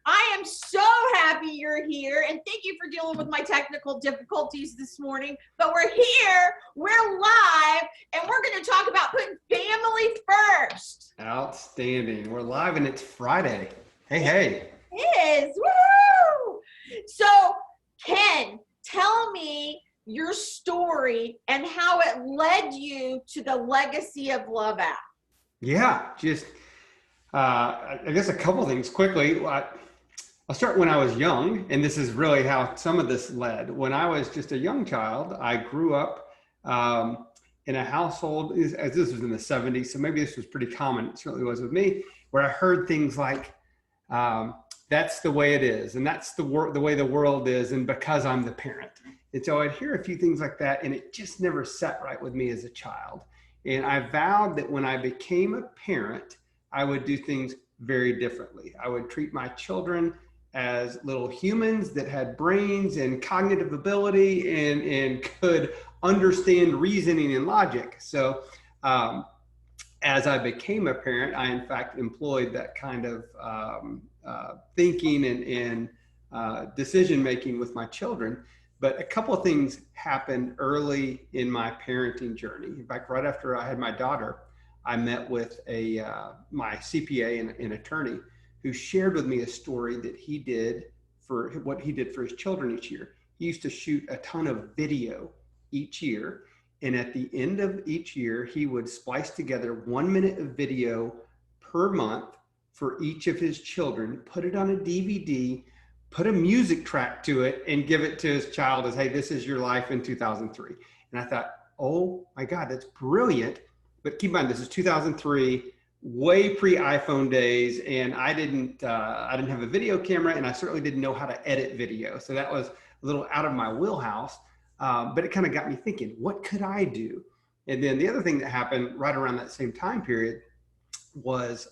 I am so happy you're here, and thank you for dealing with my technical difficulties this morning. But we're here, we're live, and we're going to talk about putting family first. Outstanding. We're live and it's Friday. Hey. It is. Woo! So, Ken, tell me your story and how it led you to the Legacy of Love app. Yeah, I guess a couple things quickly. I'll start when I was young, and this is really how some of this led. When I was just a young child, I grew up in a household, as this was in the 70s, so maybe this was pretty common, it certainly was with me, where I heard things like, that's the way it is, and that's the way the world is, and because I'm the parent. And so I'd hear a few things like that, and it just never sat right with me as a child. And I vowed that when I became a parent, I would do things very differently. I would treat my children as little humans that had brains and cognitive ability and could understand reasoning and logic. So as I became a parent, I in fact employed that kind of thinking and decision-making with my children. But a couple of things happened early in my parenting journey. In fact, right after I had my daughter, I met with my CPA and an attorney who shared with me a story that he did for what he did for his children each year. He used to shoot a ton of video each year. And at the end of each year, he would splice together 1 minute of video per month for each of his children, put it on a DVD, put a music track to it, and give it to his child as, hey, this is your life in 2003. And I thought, oh my God, that's brilliant. But keep in mind, this is 2003, way pre-iPhone days, and I didn't have a video camera, and I certainly didn't know how to edit video. So that was a little out of my wheelhouse, but it kind of got me thinking, what could I do? And then the other thing that happened right around that same time period was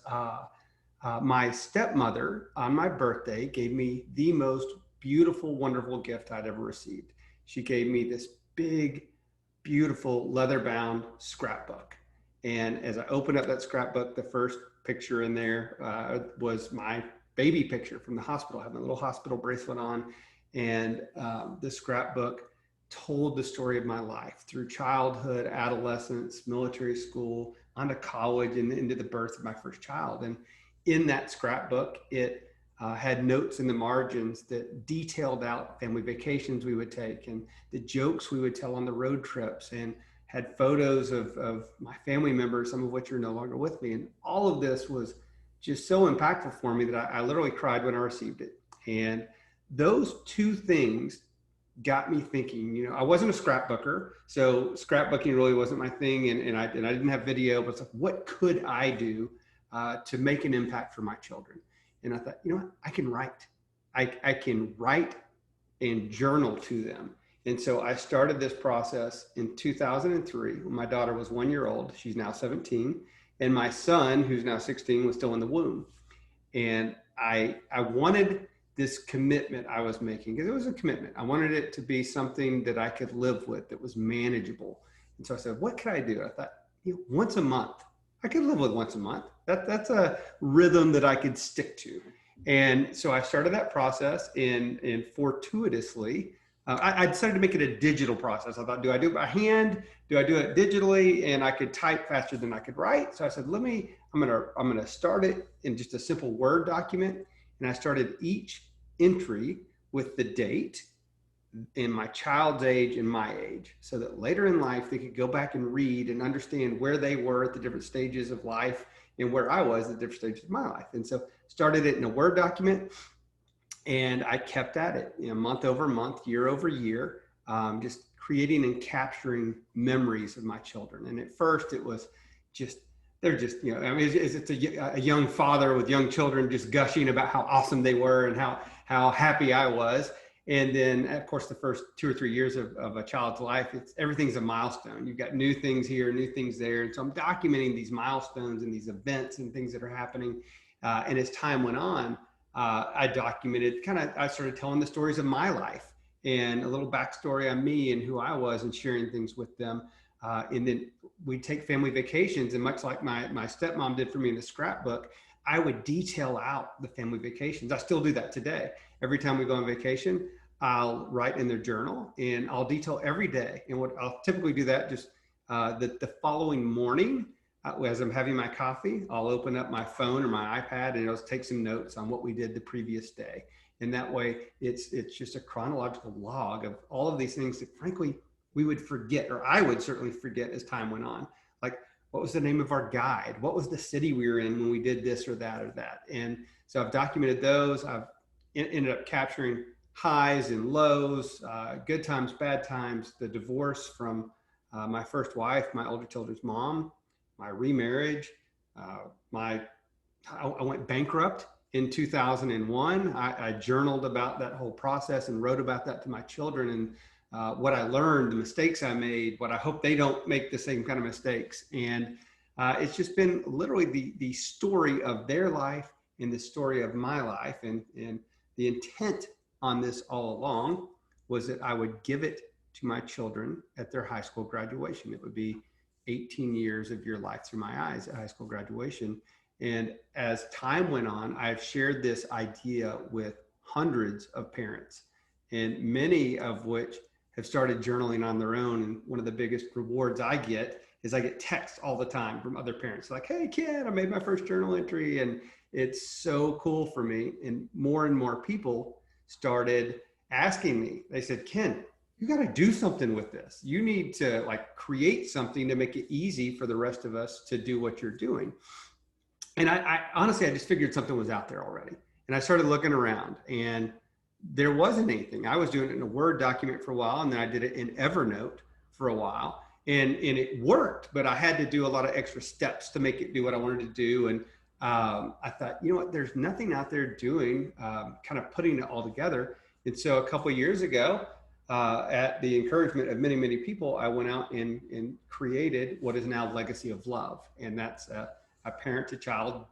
my stepmother on my birthday gave me the most beautiful, wonderful gift I'd ever received. She gave me this big, beautiful leather-bound scrapbook. And as I opened up that scrapbook, the first picture in there was my baby picture from the hospital. I had my little hospital bracelet on. And the scrapbook told the story of my life through childhood, adolescence, military school, onto college, and into the birth of my first child. And in that scrapbook, it had notes in the margins that detailed out family vacations we would take and the jokes we would tell on the road trips, and had photos of my family members, some of which are no longer with me. And all of this was just so impactful for me that I literally cried when I received it. And those two things got me thinking. You know, I wasn't a scrapbooker, so scrapbooking really wasn't my thing. And I didn't have video, but it's like, what could I do to make an impact for my children? And I thought, you know what, I can write. I can write and journal to them. And so I started this process in 2003 when my daughter was 1 year old. She's now 17. And my son, who's now 16, was still in the womb. And I wanted this commitment I was making, because it was a commitment. I wanted it to be something that I could live with, that was manageable. And so I said, what could I do? I thought, you know, once a month. I could live with once a month. That's a rhythm that I could stick to. And so I started that process, and fortuitously, I decided to make it a digital process. I thought, do I do it by hand? Do I do it digitally? And I could type faster than I could write. So I said, I'm gonna start it in just a simple Word document. And I started each entry with the date and my child's age and my age, so that later in life they could go back and read and understand where they were at the different stages of life and where I was at the different stages of my life. And so started it in a Word document, and I kept at it, you know, month over month, year over year, just creating and capturing memories of my children. And at first it was just, they're just, you know, I mean, it's a young father with young children just gushing about how awesome they were and how happy I was. And then, of course, the first 2 or 3 years of a child's life, everything's a milestone. You've got new things here, new things there. And so I'm documenting these milestones and these events and things that are happening. And as time went on, I documented, I started telling the stories of my life and a little backstory on me and who I was, and sharing things with them. And then we'd take family vacations, and much like my stepmom did for me in the scrapbook, I would detail out the family vacations. I still do that today. Every time we go on vacation, I'll write in their journal and I'll detail every day. And what I'll typically do that just the following morning, as I'm having my coffee, I'll open up my phone or my iPad and I'll take some notes on what we did the previous day. And that way it's just a chronological log of all of these things that frankly we would forget, or I would certainly forget as time went on. Like, what was the name of our guide? What was the city we were in when we did this or that or that? And so I've documented those. I've ended up capturing highs and lows, good times, bad times, the divorce from my first wife, my older children's mom, my remarriage, I went bankrupt in 2001. I journaled about that whole process and wrote about that to my children, and what I learned, the mistakes I made, what I hope they don't make the same kind of mistakes. And it's just been literally the story of their life and the story of my life. And the intent on this all along was that I would give it to my children at their high school graduation. It would be 18 years of your life through my eyes at high school graduation. And as time went on, I've shared this idea with hundreds of parents, and many of which have started journaling on their own. And one of the biggest rewards I get is I get texts all the time from other parents like, "Hey kid, I made my first journal entry." And it's so cool for me. And more people started asking me. They said, "Ken, you got to do something with this. You need to like create something to make it easy for the rest of us to do what you're doing." And I honestly, I just figured something was out there already. And I started looking around and there wasn't anything. I was doing it in a Word document for a while, and then I did it in Evernote for a while, and it worked, but I had to do a lot of extra steps to make it do what I wanted to do. And I thought, you know what, there's nothing out there doing, kind of putting it all together. And so a couple of years ago, at the encouragement of many people, I went out and created what is now Legacy of Love. And that's a parent to child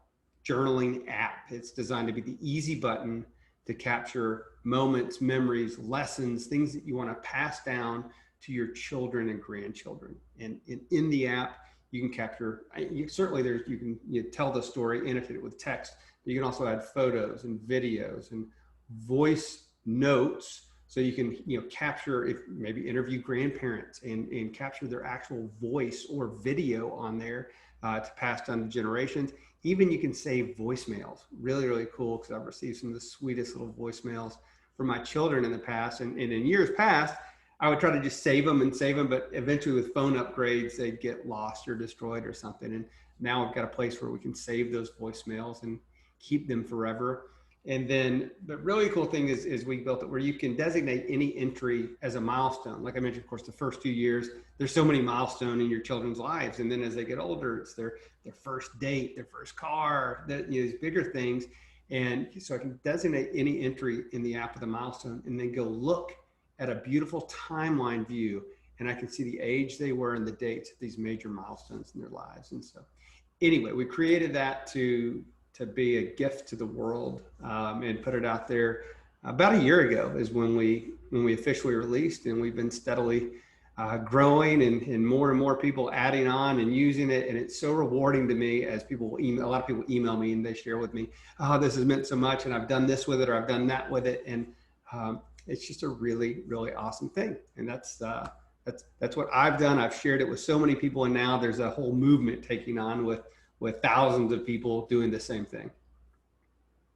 journaling app. It's designed to be the easy button to capture moments, memories, lessons, things that you want to pass down to your children and grandchildren. And in the app, you can capture, you can tell the story, annotate it with text, but you can also add photos and videos and voice notes. So you can, capture, if maybe interview grandparents and capture their actual voice or video on there to pass down to generations. Even you can save voicemails. Really cool, because I've received some of the sweetest little voicemails from my children in the past. And in years past, I would try to just save them, but eventually with phone upgrades, they'd get lost or destroyed or something. And now we've got a place where we can save those voicemails and keep them forever. And then the really cool thing is we built it where you can designate any entry as a milestone. Like I mentioned, of course, the first 2 years, there's so many milestones in your children's lives. And then as they get older, it's their first date, their first car, these bigger things. And so I can designate any entry in the app with a milestone and then go look at a beautiful timeline view. And I can see the age they were and the dates of these major milestones in their lives. And so anyway, we created that to be a gift to the world, and put it out there about a year ago is when we officially released, and we've been steadily growing and more people adding on and using it. And it's so rewarding to me as a lot of people email me and they share with me, "Oh, this has meant so much, and I've done this with it, or I've done that with it." And it's just a really awesome thing. And that's what I've done. I've shared it with so many people, and now there's a whole movement taking on with thousands of people doing the same thing.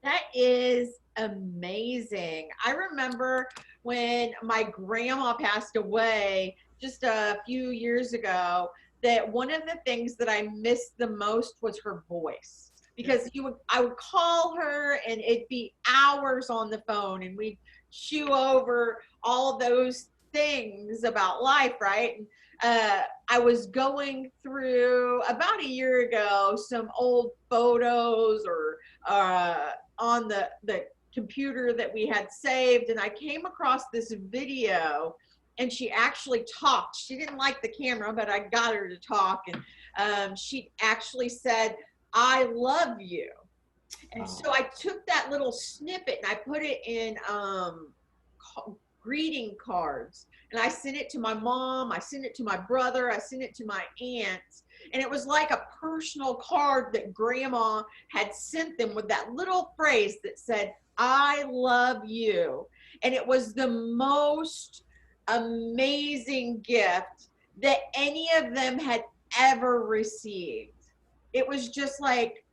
That is amazing. I remember when my grandma passed away just a few years ago, that one of the things that I missed the most was her voice, because I would call her and it'd be hours on the phone and we'd chew over all those things about life, right? And I was going through about a year ago some old photos or on the computer that we had saved, and I came across this video, and she actually talked. She didn't like the camera, but I got her to talk, and she actually said, "I love you." And so I took that little snippet and I put it in greeting cards. And I sent it to my mom, I sent it to my brother, I sent it to my aunts. And it was like a personal card that grandma had sent them with that little phrase that said, I love you. And it was the most amazing gift that any of them had ever received. It was just like,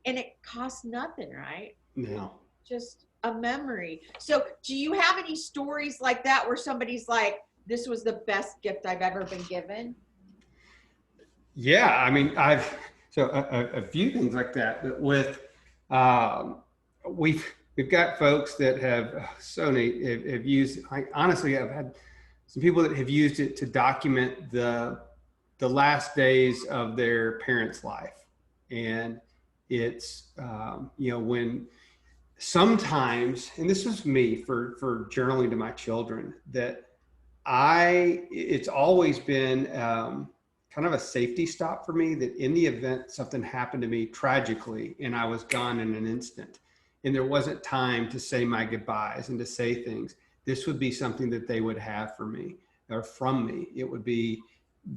and it cost nothing, right? No. Just a memory. So do you have any stories like that where somebody's like, this was the best gift I've ever been given? Yeah, I mean, a few things like that. But with we've got folks that have so neat have used. Honestly, I've had some people that have used it to document the last days of their parents' life, and it's when sometimes, and this was me for journaling to my children, that it's always been kind of a safety stop for me, that in the event something happened to me tragically and I was gone in an instant and there wasn't time to say my goodbyes and to say things, this would be something that they would have for me or from me. It would be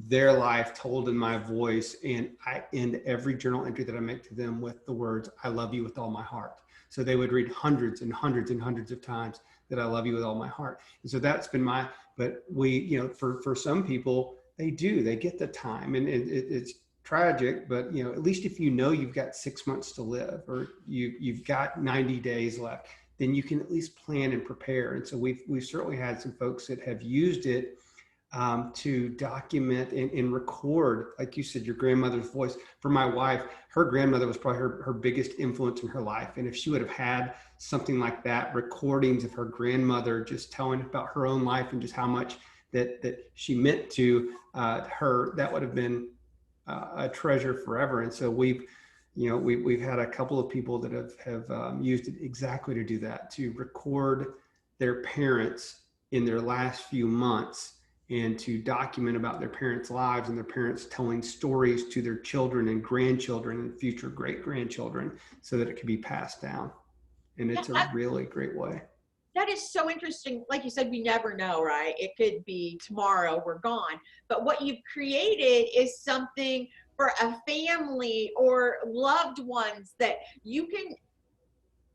their life told in my voice, and I end every journal entry that I make to them with the words, I love you with all my heart. So they would read hundreds and hundreds and hundreds of times that I love you with all my heart. And so that's been but for some people, they get the time, and it's tragic, but at least if you've got 6 months to live, or you've got 90 days left, then you can at least plan and prepare. And so we've certainly had some folks that have used it to document and record, like you said, your grandmother's voice. For my wife, her grandmother was probably her biggest influence in her life. And if she would have had something like that, recordings of her grandmother just telling about her own life and just how much that she meant to her, that would have been a treasure forever. And so we've had a couple of people that have used it exactly to do that, to record their parents in their last few months and to document about their parents' lives and their parents telling stories to their children and grandchildren and future great-grandchildren so that it can be passed down. And it's a really great way. That is so interesting. Like you said, we never know, right? It could be tomorrow, we're gone. But what you've created is something for a family or loved ones that you can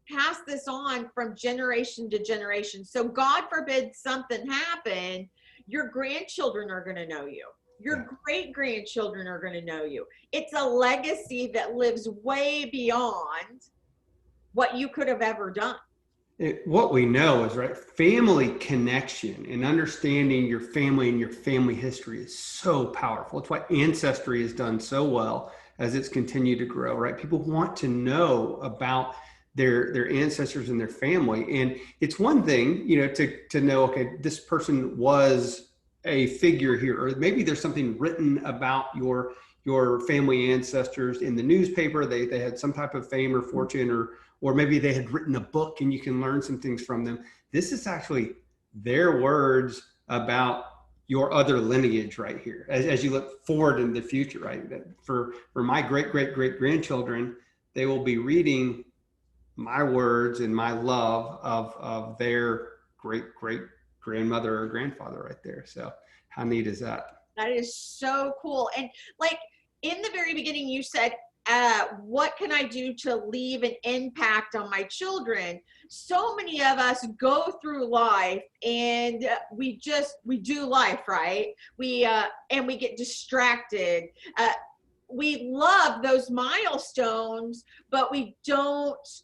pass this on from generation to generation. So God forbid something happen, your grandchildren are going to know you. Your great-grandchildren are going to know you. It's a legacy that lives way beyond what you could have ever done. What we know is, right, family connection and understanding your family and your family history is so powerful. It's why Ancestry has done so well as it's continued to grow, right? People want to know about their ancestors and their family. And it's one thing, to know, okay, this person was a figure here, or maybe there's something written about your family ancestors in the newspaper. They had some type of fame or fortune, or maybe they had written a book and you can learn some things from them. This is actually their words about your other lineage right here, as you look forward in the future, right? For my great-great-great-grandchildren, they will be reading my words and my love of their great-great-grandmother or grandfather right there. So how neat is that? That is so cool. And like in the very beginning, you said, what can I do to leave an impact on my children? So many of us go through life and we do life, right? And we get distracted. We love those milestones, but we don't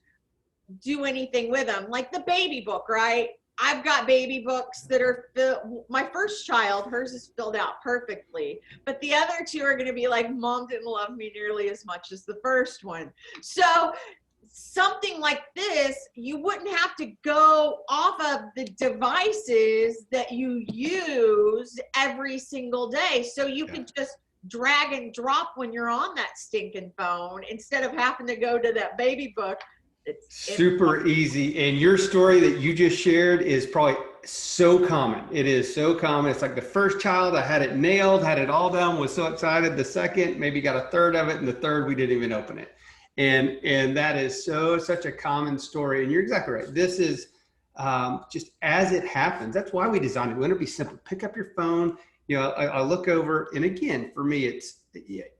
do anything with them. Like the baby book, right? I've got baby books that are my first child, hers is filled out perfectly, but the other two are going to be like, Mom didn't love me nearly as much as the first one. So something like this, you wouldn't have to go off of the devices that you use every single day. So you can just drag and drop when you're on that stinking phone instead of having to go to that baby book. It's super easy. And your story that you just shared is probably so common. It is so common. It's like the first child, I had it nailed, had it all done, was so excited. The second, maybe got a third of it. And the third, we didn't even open it. And that is such a common story. And you're exactly right. This is just as it happens. That's why we designed it. We want it to be simple. Pick up your phone. I look over, and again, for me, it's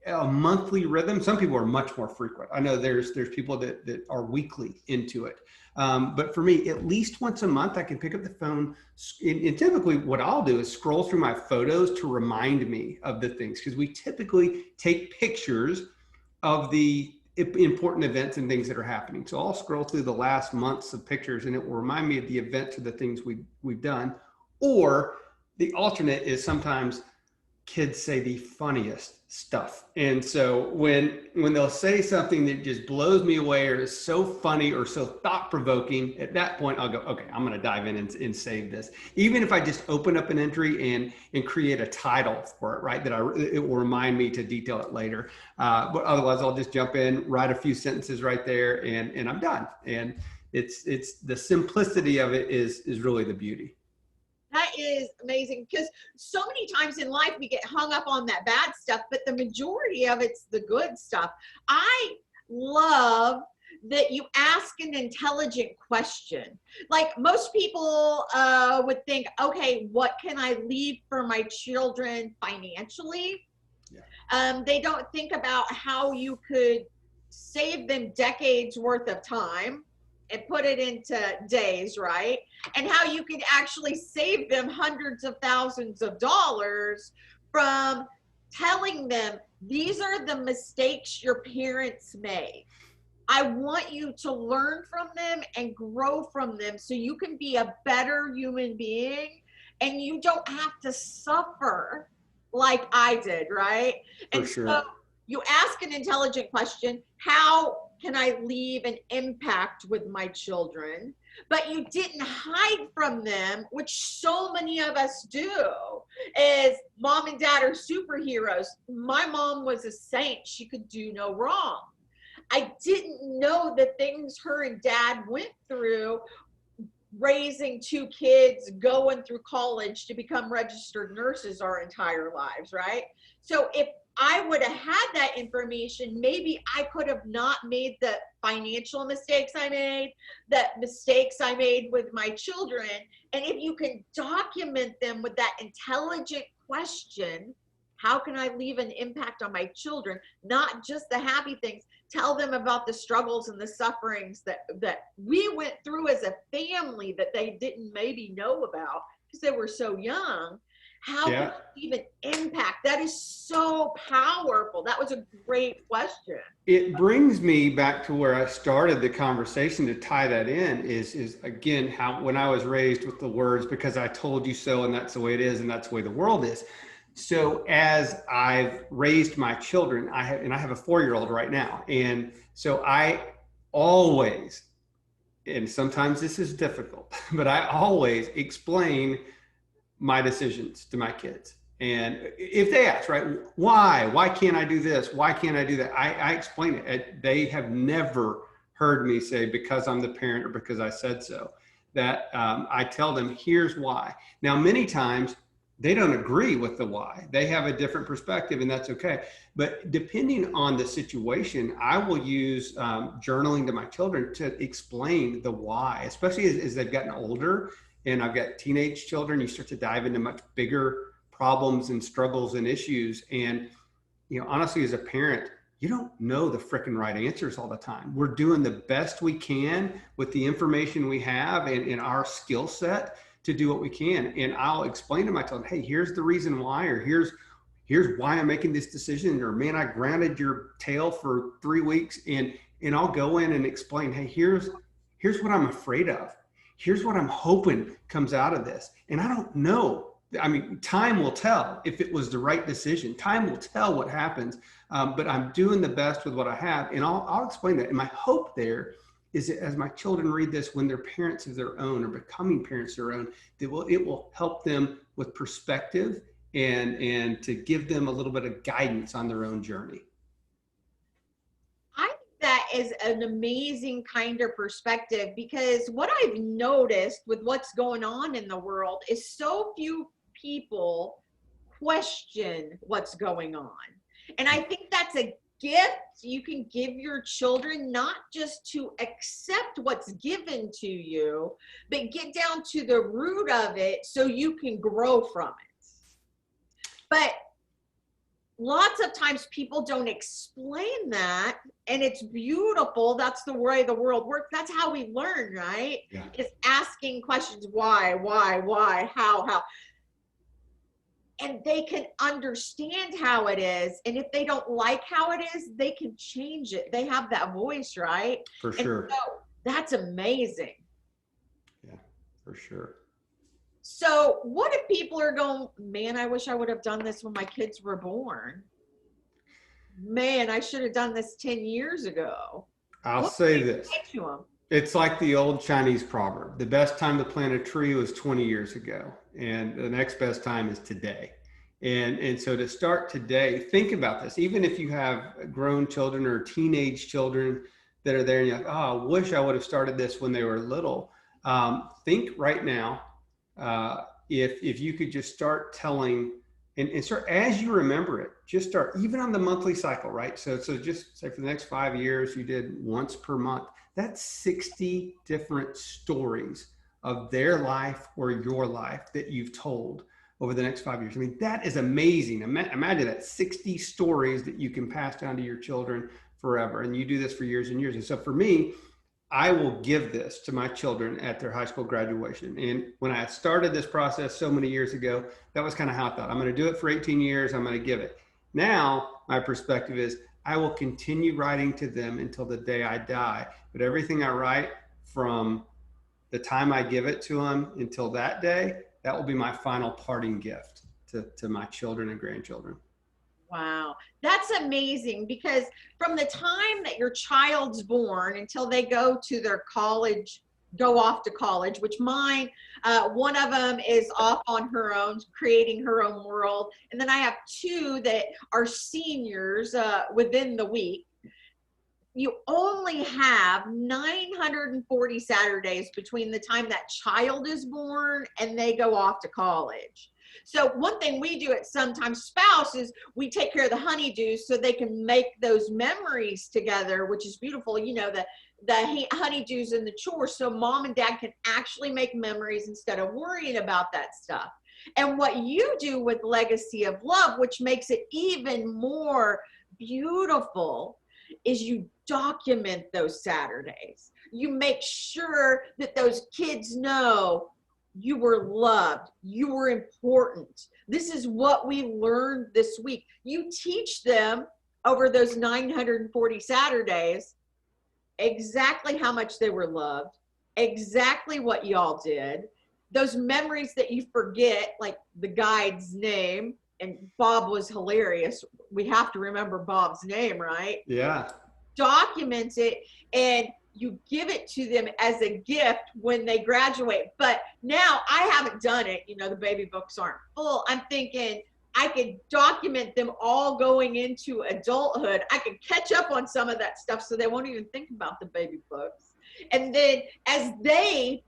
a monthly rhythm. Some people are much more frequent. I know there's people that are weekly into it. But for me, at least once a month, I can pick up the phone. And typically what I'll do is scroll through my photos to remind me of the things, because we typically take pictures of the important events and things that are happening. So I'll scroll through the last months of pictures, and it will remind me of the events or the things we've done. Or the alternate is sometimes kids say the funniest stuff. And so when they'll say something that just blows me away or is so funny or so thought-provoking, at that point I'll go, okay, I'm going to dive in and save this. Even if I just open up an entry and create a title for it, right, it will remind me to detail it later. But otherwise I'll just jump in, write a few sentences right there, and I'm done. And it's the simplicity of it is really the beauty. That is amazing, because so many times in life we get hung up on that bad stuff, but the majority of it's the good stuff. I love that you ask an intelligent question. Like most people would think, okay, what can I leave for my children financially? Yeah. They don't think about how you could save them decades worth of time and put it into days, right? And how you can actually save them hundreds of thousands of dollars from telling them, these are the mistakes your parents made. I want you to learn from them and grow from them so you can be a better human being and you don't have to suffer like I did, right? And sure. So you ask an intelligent question, how can I leave an impact with my children? But you didn't hide from them, which so many of us do, is mom and dad are superheroes. My mom was a saint. She could do no wrong. I didn't know the things her and dad went through raising two kids, going through college to become registered nurses our entire lives, right? So if I would have had that information, maybe I could have not made the financial mistakes I made, the mistakes I made with my children. And if you can document them with that intelligent question, how can I leave an impact on my children? Not just the happy things. Tell them about the struggles and the sufferings that we went through as a family that they didn't maybe know about because they were so young. How can you leave an impact? That is so powerful. That was a great question. It brings me back to where I started the conversation to tie that in is again, how when I was raised with the words, because I told you so, and that's the way it is, and that's the way the world is. So as I've raised my children, I have a 4-year-old right now. And so I always, and sometimes this is difficult, but I always explain my decisions to my kids. And if they ask, right, why can't I do this? Why can't I do that? I explain it. They have never heard me say, because I'm the parent or because I said so. That I tell them, here's why. Now, many times they don't agree with the why. They have a different perspective, and that's okay. But depending on the situation, I will use journaling to my children to explain the why, especially as they've gotten older. And I've got teenage children, you start to dive into much bigger problems and struggles and issues. And, honestly, as a parent, you don't know the frickin' right answers all the time. We're doing the best we can with the information we have and in our skill set to do what we can. And I'll explain to my children, hey, here's the reason why, or here's why I'm making this decision, or man, I grounded your tail for 3 weeks. And I'll go in and explain, hey, here's what I'm afraid of. Here's what I'm hoping comes out of this. And I don't know. I mean, time will tell if it was the right decision. Time will tell what happens. But I'm doing the best with what I have. And I'll explain that. And my hope there is that as my children read this, when they're parents of their own or becoming parents of their own, it will help them with perspective and to give them a little bit of guidance on their own journey. That is an amazing kind of perspective, because what I've noticed with what's going on in the world is so few people question what's going on. And I think that's a gift you can give your children, not just to accept what's given to you, but get down to the root of it so you can grow from it. But lots of times people don't explain that, and it's beautiful. That's the way the world works. That's how we learn, right? Yeah. Is asking questions, why, how. And they can understand how it is. And if they don't like how it is, they can change it. They have that voice, right? For sure. So that's amazing. Yeah, for sure. So what if people are going, man, I wish I would have done this when my kids were born. Man, I should have done this 10 years ago. I'll say this. To them? It's like the old Chinese proverb. The best time to plant a tree was 20 years ago, and the next best time is today. And so to start today, think about this. Even if you have grown children or teenage children that are there and you're like, oh, I wish I would have started this when they were little. Think right now, if you could just start telling and start as you remember it, just start even on the monthly cycle, right? So just say for the next 5 years, you did once per month. That's 60 different stories of their life or your life that you've told over the next 5 years. I mean, that is amazing. Imagine that 60 stories that you can pass down to your children forever. And you do this for years and years. And so for me, I will give this to my children at their high school graduation. And when I started this process so many years ago, that was kind of how I thought. I'm going to do it for 18 years. I'm going to give it. Now, my perspective is I will continue writing to them until the day I die. But everything I write from the time I give it to them until that day, that will be my final parting gift to my children and grandchildren. Wow, that's amazing, because from the time that your child's born until they go to their college, go off to college, which mine, one of them is off on her own, creating her own world. And then I have two that are seniors within the week. You only have 940 Saturdays between the time that child is born and they go off to college. So one thing we do at Sometimes Spouse is we take care of the honeydews so they can make those memories together, which is beautiful. You know, the honeydews and the chores, so mom and dad can actually make memories instead of worrying about that stuff. And what you do with Legacy of Love, which makes it even more beautiful, is you document those Saturdays. You make sure that those kids know you were loved, you were important. This is what we learned this week. You teach them over those 940 Saturdays exactly how much they were loved, exactly what y'all did, those memories that you forget, like the guide's name, and Bob was hilarious. We have to remember Bob's name, right? Yeah. Document it, and you give it to them as a gift when they graduate. But now I haven't done it. You know, the baby books aren't full. I'm thinking I could document them all going into adulthood. I could catch up on some of that stuff so they won't even think about the baby books. And then as they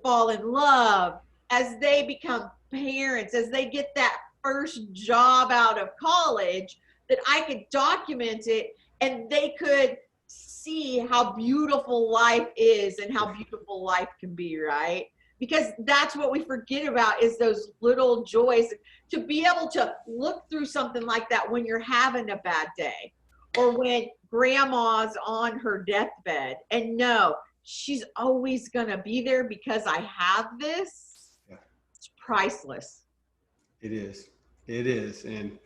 fall in love, as they become parents, as they get that first job out of college, that I could document it and they could see how beautiful life is and how beautiful life can be, right? Because that's what we forget about, is those little joys. To be able to look through something like that when you're having a bad day, or when grandma's on her deathbed, and know she's always gonna be there because I have this. Yeah. It's priceless. It is. And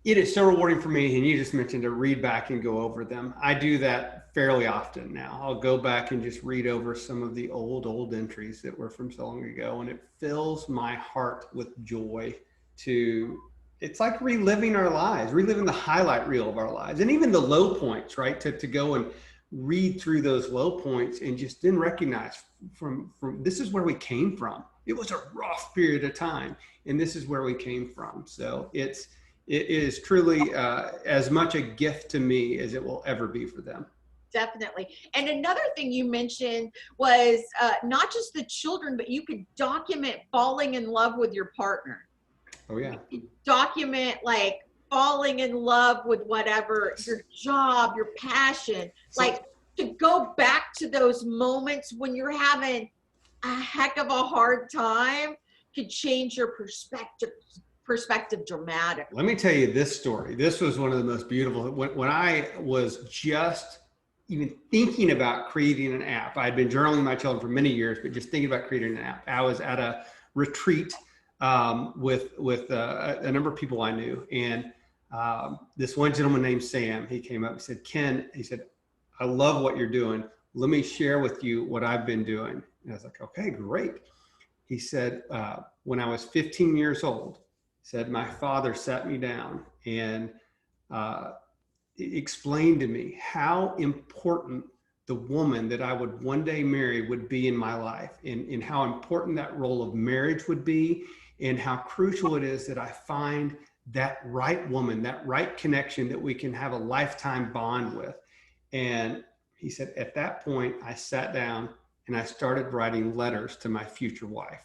it is so rewarding for me. And you just mentioned to read back and go over them. I do that fairly often now. I'll go back and just read over some of the old entries that were from so long ago. And it fills my heart with joy it's like reliving our lives, reliving the highlight reel of our lives, and even the low points, right? To go and read through those low points and just then recognize from this is where we came from. It was a rough period of time, and this is where we came from. So it is truly as much a gift to me as it will ever be for them. Definitely. And another thing you mentioned was not just the children, but you could document falling in love with your partner. Oh yeah. Document like falling in love with whatever, your job, your passion, like to go back to those moments when you're having a heck of a hard time could change your perspective dramatically. Let me tell you this story. This was one of the most beautiful. When I was just even thinking about creating an app, I had been journaling my children for many years, but just thinking about creating an app. I was at a retreat with a number of people I knew, and this one gentleman named Sam, he came up and said, Ken, he said, I love what you're doing. Let me share with you what I've been doing. And I was like, okay, great. He said, when I was 15 years old, he said, my father sat me down and explained to me how important the woman that I would one day marry would be in my life, and how important that role of marriage would be, and how crucial it is that I find that right woman, that right connection that we can have a lifetime bond with. And he said, at that point, I sat down and I started writing letters to my future wife.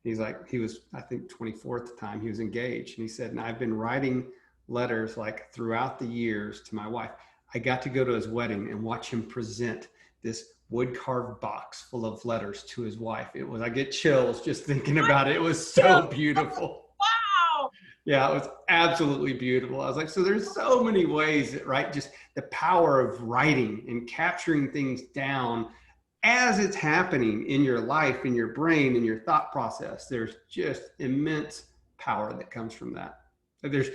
He's like, he was, I think, 24 at the time. He was engaged. And he said, and I've been writing letters like throughout the years to my wife. I got to go to his wedding and watch him present this wood carved box full of letters to his wife. It was, I get chills just thinking about it. It was so beautiful. Wow. Yeah, it was absolutely beautiful. I was like, so there's so many ways that, right? Just the power of writing and capturing things down as it's happening in your life, in your brain, in your thought process. There's just immense power that comes from that. There's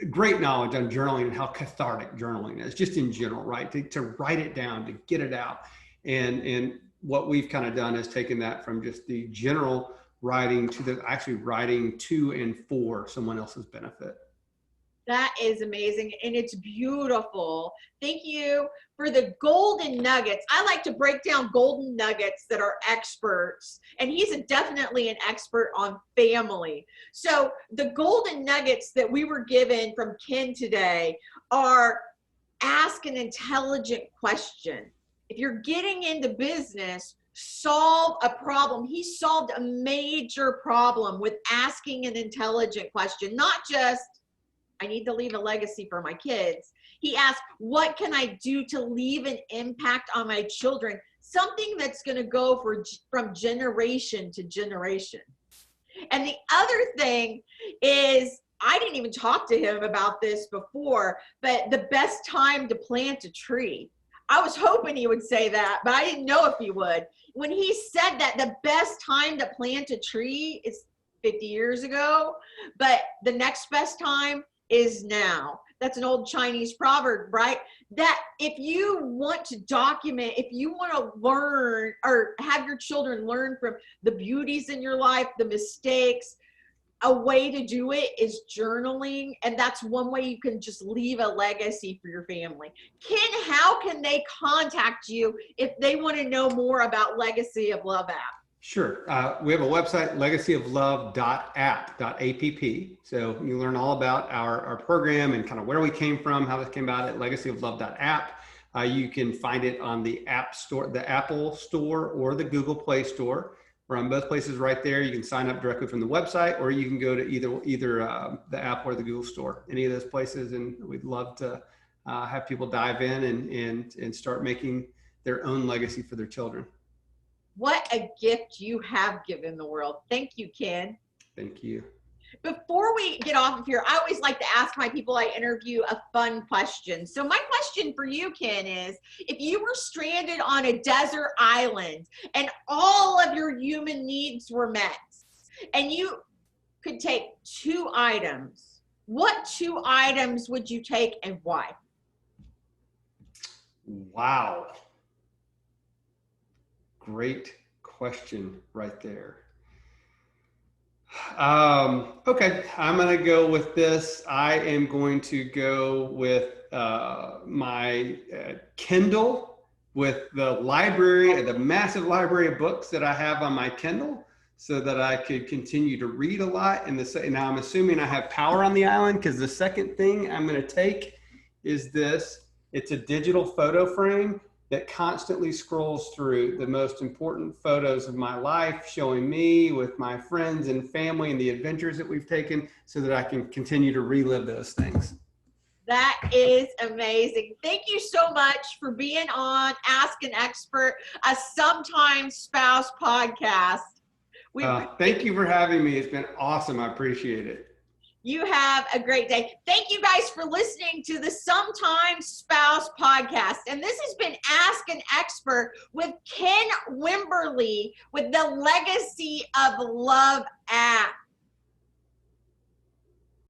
great knowledge on journaling and how cathartic journaling is, just in general, right? To write it down, to get it out. And what we've kind of done is taken that from just the general writing to the actually writing to and for someone else's benefit. That is amazing, and it's beautiful. Thank you for the golden nuggets. I like to break down golden nuggets that are experts, and he's definitely an expert on family. So the golden nuggets that we were given from Ken today are: ask an intelligent question. If you're getting into business, solve a problem. He solved a major problem with asking an intelligent question, not just, I need to leave a legacy for my kids. He asked, what can I do to leave an impact on my children? Something that's going to go from generation to generation. And the other thing is, I didn't even talk to him about this before, but the best time to plant a tree. I was hoping he would say that, but I didn't know if he would. When he said that the best time to plant a tree is 50 years ago, but the next best time is now. That's an old Chinese proverb, right? That if you want to document, if you want to learn or have your children learn from the beauties in your life, the mistakes, a way to do it is journaling. And that's one way you can just leave a legacy for your family. Ken, how can they contact you if they want to know more about Legacy of Love app? Sure. We have a website, legacyoflove.app. So you learn all about our program and kind of where we came from, how this came about at legacyoflove.app. You can find it on the App Store, the Apple Store, or the Google Play Store. We're on both places right there. You can sign up directly from the website, or you can go to either the App or the Google Store, any of those places. And we'd love to have people dive in and start making their own legacy for their children. What a gift you have given the world. Thank you, Ken. Thank you. Before we get off of here, I always like to ask my people I interview a fun question. So my question for you, Ken, is if you were stranded on a desert island and all of your human needs were met, and you could take 2 items, what 2 items would you take and why? Wow. Great question right there. Okay, I'm going to go with this. I am going to go with my Kindle, with the library, the massive library of books that I have on my Kindle, so that I could continue to read a lot. And now I'm assuming I have power on the island, because the second thing I'm going to take is this. It's a digital photo frame that constantly scrolls through the most important photos of my life, showing me with my friends and family and the adventures that we've taken so that I can continue to relive those things. That is amazing. Thank you so much for being on Ask an Expert, a Sometimes Spouse podcast. Thank you for having me. It's been awesome. I appreciate it. You have a great day. Thank you guys for listening to the Sometimes Spouse podcast. And this has been Ask an Expert with Ken Wimberly with the Legacy of Love app.